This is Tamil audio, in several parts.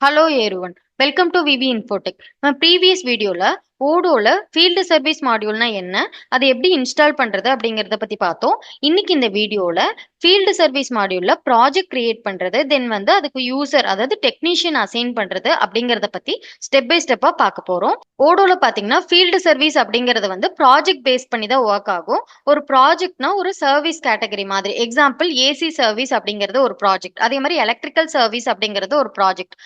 Hello everyone. Welcome to VV Infotech. நம்ம ப்ரீவியஸ் வீடியோல ஓடோல ஃபீல்டு சர்வீஸ் மாடியூல்னா என்ன, அதை எப்படி இன்ஸ்டால் பண்றது அப்படிங்கறத பத்தி பார்த்தோம். இன்னைக்கு இந்த வீடியோல ஃபீல்டு சர்வீஸ் மாடியூல்ல ப்ராஜெக்ட் கிரியேட் பண்றது, தென் வந்து அதுக்கு யூசர் அதாவது டெக்னீஷியன் அசைன் பண்றது அப்படிங்கறத பத்தி ஸ்டெப் பை ஸ்டெப்பா பார்க்க போறோம். ஓடோல பாத்தீங்கன்னா ஃபீல்டு சர்வீஸ் அப்படிங்கறது வந்து ப்ராஜெக்ட் பேஸ் பண்ணி தான் ஒர்க் ஆகும். ஒரு ப்ராஜெக்ட்னா ஒரு சர்வீஸ் கேட்டகரி மாதிரி. எக்ஸாம்பிள் ஏசி சர்வீஸ் அப்படிங்கிறது ஒரு ப்ராஜெக்ட், அதே மாதிரி எலக்ட்ரிக்கல் சர்வீஸ் அப்படிங்கிறது ஒரு ப்ராஜெக்ட்,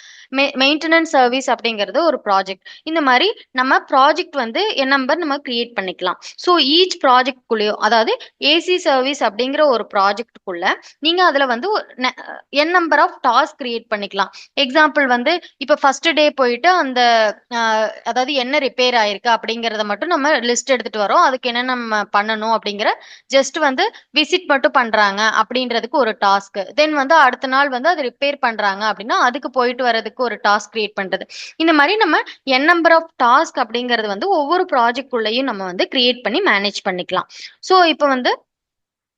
மெயின்டெனன்ஸ் சர்வீஸ் அப்படிங்கிறது ஒரு ப்ராஜெக்ட். இந்த மாதிரி நம்ம ப்ராஜெக்ட் வந்து என் நம்பர் நம்ம கிரியேட் பண்ணிக்கலாம். ஸோ ஈச் ப்ராஜெக்ட்குள்ளேயோ, அதாவது ஏசி சர்வீஸ் அப்படிங்கிற ஒரு ப்ராஜெக்டுக்குள்ள நீங்க அதுல வந்து என் நம்பர் ஆஃப் டாஸ்க் கிரியேட் பண்ணிக்கலாம். எக்ஸாம்பிள் வந்து இப்ப ஃபர்ஸ்ட் டே போயிட்டு அந்த அதாவது என்ன ரிப்பேர் ஆயிருக்கு அப்படிங்கறத மட்டும் நம்ம லிஸ்ட் எடுத்துட்டு வரோம். அதுக்கு என்ன நம்ம பண்ணணும் அப்படிங்கிற ஜஸ்ட் வந்து விசிட் மட்டும் பண்றாங்க அப்படின்றதுக்கு ஒரு டாஸ்க். தென் வந்து அடுத்த நாள் வந்து அது ரிப்பேர் பண்றாங்க அப்படின்னா அதுக்கு போயிட்டு வரதுக்கு ஒரு டாஸ்க் கிரியேட் பண்றது. இந்த மாதிரி நம்ம என் நம்பர் ஆஃப் டாஸ்க் அப்படிங்கிறது வந்து ஒவ்வொரு ப்ராஜெக்ட் குள்ளேயும் நம்ம வந்து கிரியேட் பண்ணி மேனேஜ் பண்ணிக்கலாம். ஸோ இப்போ வந்து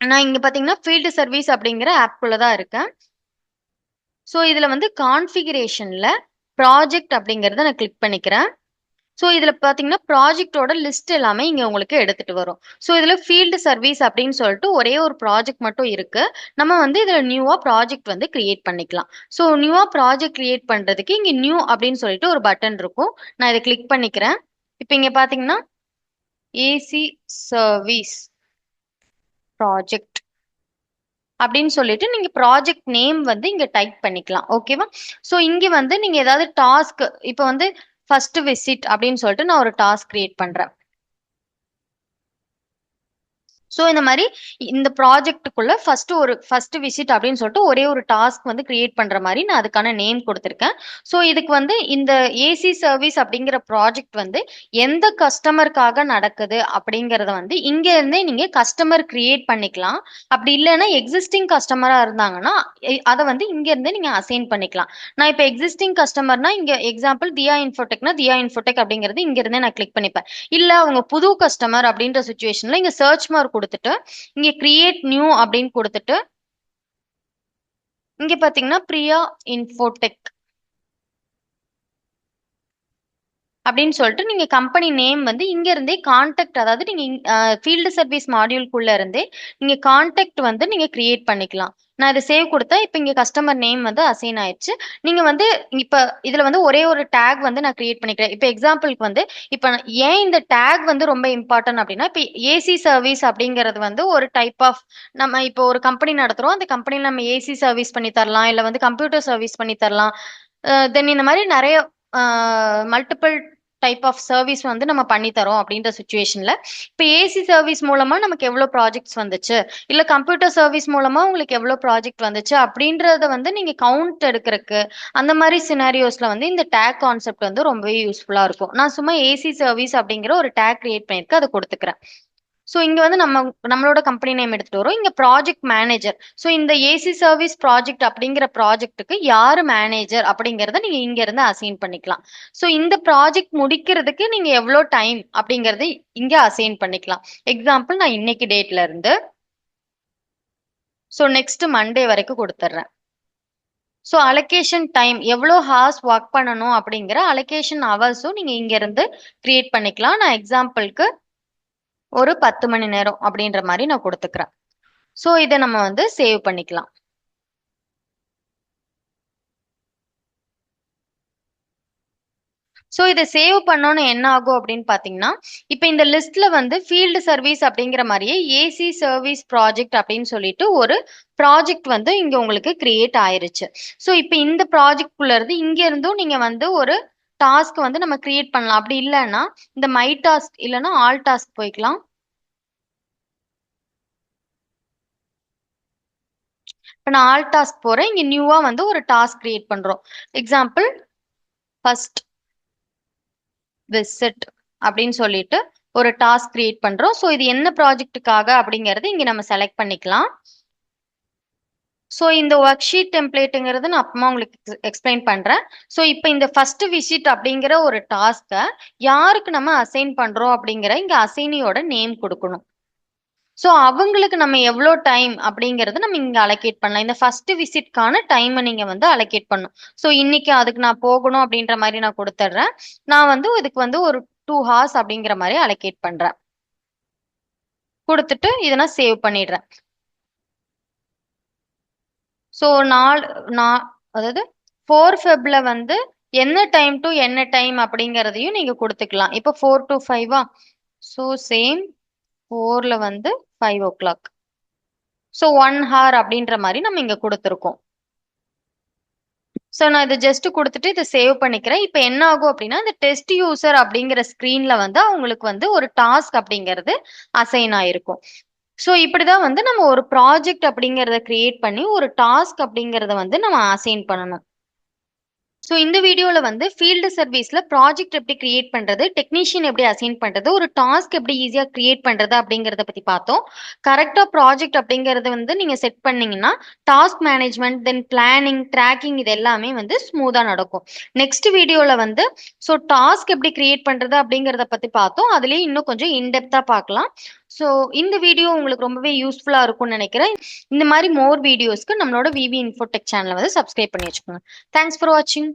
நான் இங்க பாத்தீங்கன்னா ஃபீல்டு சர்வீஸ் அப்படிங்கிற ஆப்குள்ள தான் இருக்கேன். ஸோ இதுல வந்து கான்ஃபிகரேஷன்ல ப்ராஜெக்ட் அப்படிங்கறத நான் கிளிக் பண்ணிக்கிறேன். ஸோ இதில் பார்த்தீங்கன்னா ப்ராஜெக்டோட லிஸ்ட் எல்லாமே இங்கே உங்களுக்கு எடுத்துட்டு வரும். ஸோ இதில் ஃபீல்டு சர்வீஸ் அப்படின்னு சொல்லிட்டு ஒரே ஒரு ப்ராஜெக்ட் மட்டும் இருக்கு. நம்ம வந்து இதில் நியூவா ப்ராஜெக்ட் வந்து கிரியேட் பண்ணிக்கலாம். ஸோ நியூவா ப்ராஜெக்ட் கிரியேட் பண்ணுறதுக்கு இங்கே நியூ அப்படின்னு சொல்லிட்டு ஒரு பட்டன் இருக்கும். நான் இதை கிளிக் பண்ணிக்கிறேன். இப்போ இங்கே பார்த்தீங்கன்னா ஏசி சர்வீஸ் ப்ராஜெக்ட் அப்படின்னு சொல்லிட்டு நீங்க ப்ராஜெக்ட் நேம் வந்து இங்க டைப் பண்ணிக்கலாம். ஓகேவா? ஸோ இங்க வந்து நீங்க ஏதாவது டாஸ்க், இப்போ வந்து ஃபர்ஸ்ட் விசிட் அப்படின்னு சொல்லிட்டு நான் ஒரு டாஸ்க் கிரியேட் பண்றேன். ஸோ இந்த மாதிரி இந்த ப்ராஜெக்ட்டுக்குள்ள ஃபர்ஸ்ட் விசிட் அப்படின்னு சொல்லிட்டு ஒரே ஒரு டாஸ்க் வந்து கிரியேட் பண்ற மாதிரி நான் அதுக்கான நேம் கொடுத்துருக்கேன். ஸோ இதுக்கு வந்து இந்த ஏசி சர்வீஸ் அப்படிங்கிற ப்ராஜெக்ட் வந்து எந்த கஸ்டமருக்காக நடக்குது அப்படிங்கறத வந்து இங்க இருந்தே நீங்க கஸ்டமர் கிரியேட் பண்ணிக்கலாம். அப்படி இல்லைன்னா எக்ஸிஸ்டிங் கஸ்டமரா இருந்தாங்கன்னா அதை வந்து இங்க இருந்தே நீங்க அசைன் பண்ணிக்கலாம். நான் இப்போ எக்ஸிஸ்டிங் கஸ்டமர்னா இங்க எக்ஸாம்பிள் தியா இன்ஃபோடெக்னா தியா இன்ஃபோடெக் அப்படிங்கிறது இங்க இருந்தே நான் கிளிக் பண்ணிப்பேன். இல்ல அவங்க புது கஸ்டமர் அப்படின்ற சுச்சுவேஷன்ல இங்க சர்ச் மார்க் கொடுத்துட்டு இங்க கிரியேட் நியூ அப்படின்னு கொடுத்துட்டு இங்க பாத்தீங்கன்னா பிரியா இன்ஃபோடெக் அப்படின்னு சொல்லிட்டு நீங்க கம்பெனி நேம் வந்து இங்க இருந்தே கான்டாக்ட், அதாவது நீங்க ஃபீல்டு சர்வீஸ் மாடியூல்குள்ள இருந்தே நீங்க கான்டாக்ட் வந்து நீங்க கிரியேட் பண்ணிக்கலாம். நான் இதை சேவ் கொடுத்தா இப்ப இங்க கஸ்டமர் நேம் வந்து அசைன் ஆயிடுச்சு. நீங்க வந்து இப்ப இதுல வந்து ஒரே ஒரு டேக் வந்து நான் கிரியேட் பண்ணிக்கிறேன். இப்ப எக்ஸாம்பிளுக்கு வந்து இப்ப ஏன் இந்த டேக் வந்து ரொம்ப இம்பார்ட்டன்ட் அப்படின்னா, இப்ப ஏசி சர்வீஸ் அப்படிங்கிறது வந்து ஒரு டைப் ஆஃப், நம்ம இப்போ ஒரு கம்பெனி நடத்துறோம், அந்த கம்பெனில நம்ம ஏசி சர்வீஸ் பண்ணி தரலாம், இல்ல வந்து கம்ப்யூட்டர் சர்வீஸ் பண்ணி தரலாம். தென் இந்த மாதிரி நிறைய மல்டிபிள் டைப் ஆஃப் சர்வீஸ் வந்து நம்ம பண்ணி தரோம் அப்படின்ற சுச்சுவேஷன்ல இப்போ ஏசி சர்வீஸ் மூலமா நமக்கு எவ்வளவு ப்ராஜெக்ட்ஸ் வந்துச்சு, இல்ல கம்ப்யூட்டர் சர்வீஸ் மூலமா உங்களுக்கு எவ்வளவு ப்ராஜெக்ட் வந்துச்சு அப்படின்றத வந்து நீங்க கவுண்ட் எடுக்கிறதுக்கு அந்த மாதிரி சினாரியோஸ்ல வந்து இந்த டேக் கான்செப்ட் வந்து ரொம்பவே யூஸ்ஃபுல்லா இருக்கும். நான் சும்மா ஏசி சர்வீஸ் அப்படிங்கிற ஒரு டேக் கிரியேட் பண்ணிருக்கேன், அதை கொடுத்துக்கிறேன். ஸோ இங்க வந்து நம்மளோட கம்பெனி நேம் எடுத்துட்டு வரோம். இங்க ப்ராஜெக்ட் மேனேஜர். ஸோ இந்த ஏசி சர்வீஸ் ப்ராஜெக்ட் அப்படிங்கிற ப்ராஜெக்ட்டுக்கு யாரு மேனேஜர் அப்படிங்கறத நீங்க இங்க இருந்து அசைன் பண்ணிக்கலாம். ஸோ இந்த ப்ராஜெக்ட் முடிக்கிறதுக்கு நீங்க எவ்வளோ டைம் அப்படிங்கறது இங்க அசைன் பண்ணிக்கலாம். எக்ஸாம்பிள் நான் இன்னைக்கு டேட்ல இருந்து ஸோ நெக்ஸ்ட் மண்டே வரைக்கும் கொடுத்துட்றேன். ஸோ அலோகேஷன் டைம் எவ்வளோ ஹார்ஸ் ஒர்க் பண்ணணும் அப்படிங்கிற அலோகேஷன் ஹவர்ஸும் நீங்க இங்க இருந்து கிரியேட் பண்ணிக்கலாம். நான் எக்ஸாம்பிளுக்கு ஒரு 10 மணி நேரம் அப்படின்ற மாதிரி நான் கொடுத்துக்கிறேன். ஸோ இதை நம்ம வந்து சேவ் பண்ணிக்கலாம். ஸோ இதை சேவ் பண்ணோன்னு என்ன ஆகும் அப்படின்னு பார்த்தீங்கன்னா, இப்போ இந்த லிஸ்ட்ல வந்து ஃபீல்டு சர்வீஸ் அப்படிங்கிற மாதிரியே ஏசி சர்வீஸ் ப்ராஜெக்ட் அப்படின்னு சொல்லிட்டு ஒரு ப்ராஜெக்ட் வந்து இங்க உங்களுக்கு கிரியேட் ஆயிருச்சு. ஸோ இப்போ இந்த ப்ராஜெக்ட்குள்ள இருந்து இங்க இருந்தும் நீங்க வந்து ஒரு டாஸ்க் வந்து நம்ம கிரியேட் பண்ணலாம். அப்படி இல்லைன்னா இந்த மை டாஸ்க் இல்லைன்னா ஆல் டாஸ்க் போய்க்கலாம். இப்போ நான் ஆல் டாஸ்க் போறேன். இங்க நியூவா வந்து ஒரு டாஸ்க் கிரியேட் பண்றோம். எக்ஸாம்பிள் ஃபர்ஸ்ட் விசிட் அப்படின்னு சொல்லிட்டு ஒரு டாஸ்க் கிரியேட் பண்றோம். ஸோ இது என்ன ப்ராஜெக்ட்டுக்காக அப்படிங்கறது இங்க நம்ம செலக்ட் பண்ணிக்கலாம். ஸோ இந்த ஒர்க் ஷீட் டெம்ப்ளேட்டுங்கிறது நான் அப்புறமா உங்களுக்கு எக்ஸ்பிளைன் பண்றேன். ஸோ இப்போ இந்த ஃபர்ஸ்ட் விசிட் அப்படிங்கிற ஒரு டாஸ்க்கை யாருக்கு நம்ம அசைன் பண்றோம் அப்படிங்கிற இங்க அசைனியோட நேம் கொடுக்கணும். ஸோ அவங்களுக்கு நம்ம எவ்வளோ டைம் அப்படிங்கறது நம்ம இங்க அலோகேட் பண்ணலாம். இந்த ஃபர்ஸ்ட் விசிட்கான டைமை நீங்க வந்து அலோகேட் பண்ணணும். ஸோ இன்னைக்கு அதுக்கு நான் போகணும் அப்படின்ற மாதிரி நான் கொடுத்துட்றேன். நான் வந்து இதுக்கு வந்து ஒரு 2 ஹார்ஸ் அப்படிங்கிற மாதிரி அலோகேட் பண்றேன். கொடுத்துட்டு இதை நான் சேவ் பண்ணிடுறேன். ஸோ அதாவது 4 ஃபெப்ல வந்து என்ன டைம் டு என்ன டைம் அப்படிங்கறதையும் நீங்க கொடுத்துக்கலாம். இப்போ 4 to 5 ஸோ சேம் 4ல வந்து 5 o'clock. ஸோ 1 hour அப்படின்ற மாதிரி நம்ம இங்க கொடுத்துருக்கோம். ஸோ நான் இதை ஜஸ்ட் கொடுத்துட்டு இதை சேவ் பண்ணிக்கிறேன். இப்போ என்ன ஆகும் அப்படின்னா இந்த டெஸ்ட் யூசர் அப்படிங்கிற ஸ்க்ரீன்ல வந்து அவங்களுக்கு வந்து ஒரு டாஸ்க் அப்படிங்கிறது அசைன் ஆயிருக்கும். ஸோ இப்படிதான் வந்து நம்ம ஒரு ப்ராஜெக்ட் அப்படிங்கிறத கிரியேட் பண்ணி ஒரு டாஸ்க் அப்படிங்கிறத வந்து நம்ம அசைன் பண்ணணும். ஸோ இந்த வீடியோல வந்து ஃபீல்டு சர்வீஸ்ல ப்ராஜெக்ட் எப்படி கிரியேட் பண்றது, டெக்னீஷியன் எப்படி அசைன் பண்றது, ஒரு டாஸ்க் எப்படி ஈஸியா கிரியேட் பண்றது அப்படிங்கறத பத்தி பார்த்தோம். கரெக்டா ப்ராஜெக்ட் அப்படிங்கறது வந்து நீங்க செட் பண்ணீங்கன்னா டாஸ்க் மேனேஜ்மெண்ட், தென் பிளானிங், ட்ராக்கிங் இது எல்லாமே வந்து ஸ்மூதா நடக்கும். நெக்ஸ்ட் வீடியோல வந்து ஸோ டாஸ்க் எப்படி கிரியேட் பண்றது அப்படிங்கறத பத்தி பார்த்தோம். அதுலயே இன்னும் கொஞ்சம் இன்டெப்தா பார்க்கலாம். ஸோ இந்த வீடியோ உங்களுக்கு ரொம்பவே யூஸ்ஃபுல்லா இருக்கும்னு நினைக்கிறேன். இந்த மாதிரி மோர் வீடியோஸ்க்கு நம்மளோட விவி இன்ஃபோடெக் சேனலை வந்து சப்ஸ்கிரைப் பண்ணி வச்சுக்கோங்க. தேங்க்ஸ் ஃபார் வாட்சிங்.